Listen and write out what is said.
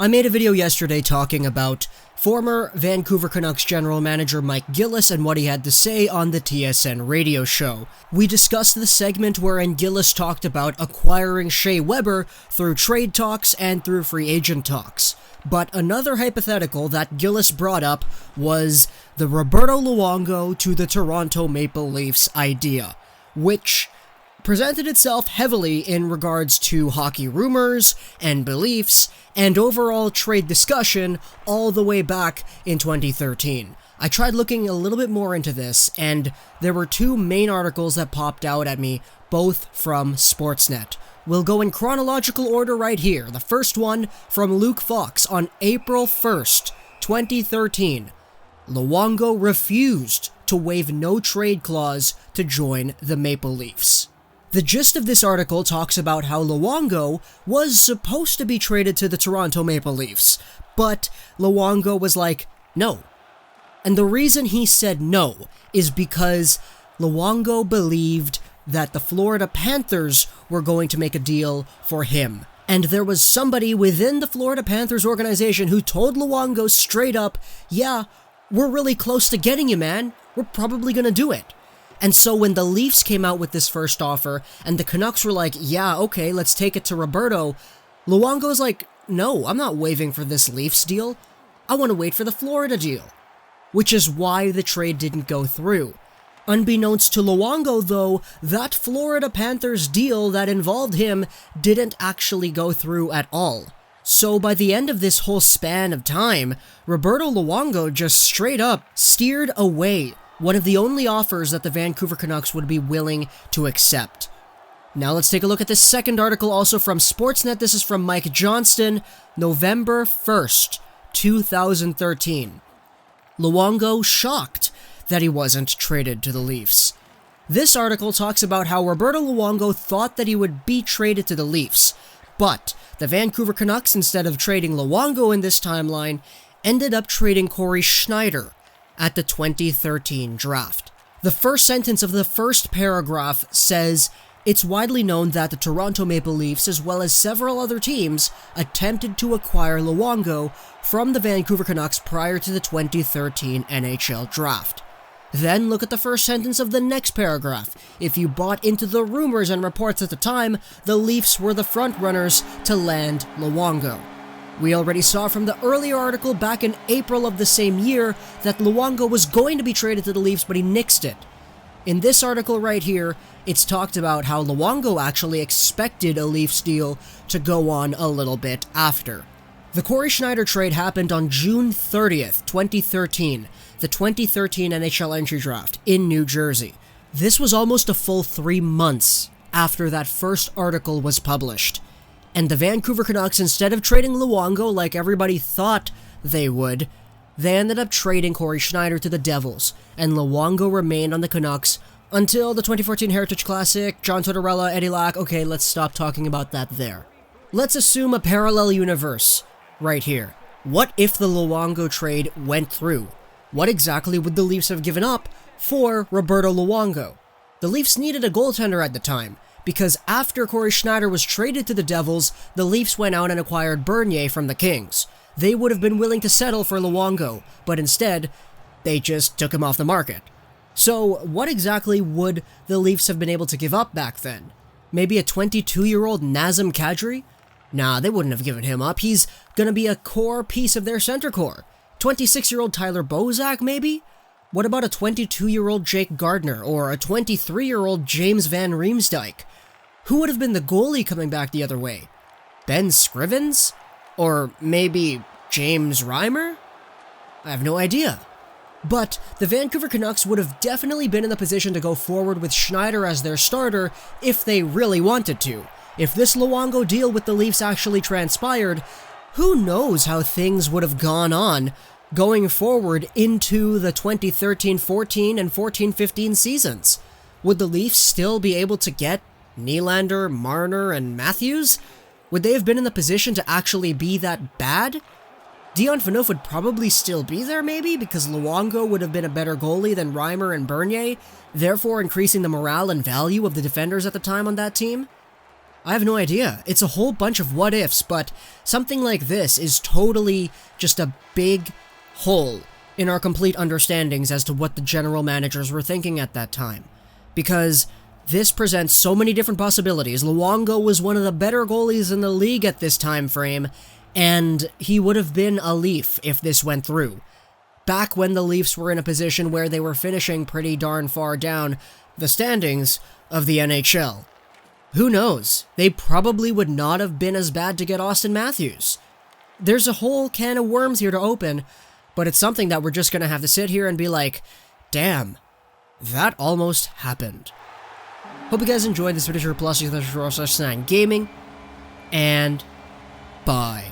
I made a video yesterday talking about former Vancouver Canucks general manager Mike Gillis and what he had to say on the TSN Radio show. We discussed the segment wherein Gillis talked about acquiring Shea Weber through trade talks and through free agent talks. But another hypothetical that Gillis brought up was the Roberto Luongo to the Toronto Maple Leafs idea, which presented itself heavily in regards to hockey rumors and beliefs and overall trade discussion all the way back in 2013. I tried looking a little bit more into this, and there were two main articles that popped out at me, both from Sportsnet. We'll go in chronological order right here. The first one from Luke Fox on April 1st, 2013. Luongo refused to waive no trade clause to join the Maple Leafs. The gist of this article talks about how Luongo was supposed to be traded to the Toronto Maple Leafs, but Luongo was like, no. And the reason he said no is because Luongo believed that the Florida Panthers were going to make a deal for him. And there was somebody within the Florida Panthers organization who told Luongo straight up, yeah, we're really close to getting you, man. We're probably gonna do it. And so when the Leafs came out with this first offer, and the Canucks were like, yeah, okay, let's take it to Roberto, Luongo's like, no, I'm not waiving for this Leafs deal. I want to wait for the Florida deal. Which is why the trade didn't go through. Unbeknownst to Luongo, though, that Florida Panthers deal that involved him didn't actually go through at all. So by the end of this whole span of time, Roberto Luongo just straight up steered away one of the only offers that the Vancouver Canucks would be willing to accept. Now let's take a look at this second article, also from Sportsnet. This is from Mike Johnston, November 1st, 2013. Luongo shocked that he wasn't traded to the Leafs. This article talks about how Roberto Luongo thought that he would be traded to the Leafs, but the Vancouver Canucks, instead of trading Luongo in this timeline, ended up trading Corey Schneider at the 2013 draft. The first sentence of the first paragraph says, it's widely known that the Toronto Maple Leafs, as well as several other teams, attempted to acquire Luongo from the Vancouver Canucks prior to the 2013 NHL draft. Then look at the first sentence of the next paragraph. If you bought into the rumors and reports at the time, the Leafs were the frontrunners to land Luongo. We already saw from the earlier article back in April of the same year that Luongo was going to be traded to the Leafs, but he nixed it. In this article right here, it's talked about how Luongo actually expected a Leafs deal to go on a little bit after. The Corey Schneider trade happened on June 30th, 2013, the 2013 NHL entry draft in New Jersey. This was almost a full 3 months after that first article was published. And the Vancouver Canucks, instead of trading Luongo like everybody thought they would, they ended up trading Corey Schneider to the Devils, and Luongo remained on the Canucks until the 2014 Heritage Classic, John Tortorella, Eddie Lack. Okay, let's stop talking about that there. Let's assume a parallel universe right here. What if the Luongo trade went through? What exactly would the Leafs have given up for Roberto Luongo? The Leafs needed a goaltender at the time, because after Corey Schneider was traded to the Devils, the Leafs went out and acquired Bernier from the Kings. They would have been willing to settle for Luongo, but instead, they just took him off the market. So, what exactly would the Leafs have been able to give up back then? Maybe a 22-year-old Nazem Kadri? Nah, they wouldn't have given him up. He's gonna be a core piece of their center core. 26-year-old Tyler Bozak, maybe? What about a 22-year-old Jake Gardner, or a 23-year-old James Van Riemsdyk? Who would have been the goalie coming back the other way? Ben Scrivens? Or maybe James Reimer? I have no idea. But the Vancouver Canucks would have definitely been in the position to go forward with Schneider as their starter if they really wanted to. If this Luongo deal with the Leafs actually transpired, who knows how things would have gone on going forward into the 2013-14 and 14-15 seasons. Would the Leafs still be able to get Nylander, Marner, and Matthews? Would they have been in the position to actually be that bad? Dion Phaneuf would probably still be there maybe, because Luongo would have been a better goalie than Reimer and Bernier, therefore increasing the morale and value of the defenders at the time on that team? I have no idea. It's a whole bunch of what ifs, but something like this is totally just a big hole in our complete understandings as to what the general managers were thinking at that time. Because this presents so many different possibilities. Luongo was one of the better goalies in the league at this time frame, and he would have been a Leaf if this went through. Back when the Leafs were in a position where they were finishing pretty darn far down the standings of the NHL. Who knows? They probably would not have been as bad to get Austin Matthews. There's a whole can of worms here to open, but it's something that we're just going to have to sit here and be like, damn, that almost happened. Hope you guys enjoyed this video. Plus, you can /9 gaming, and bye.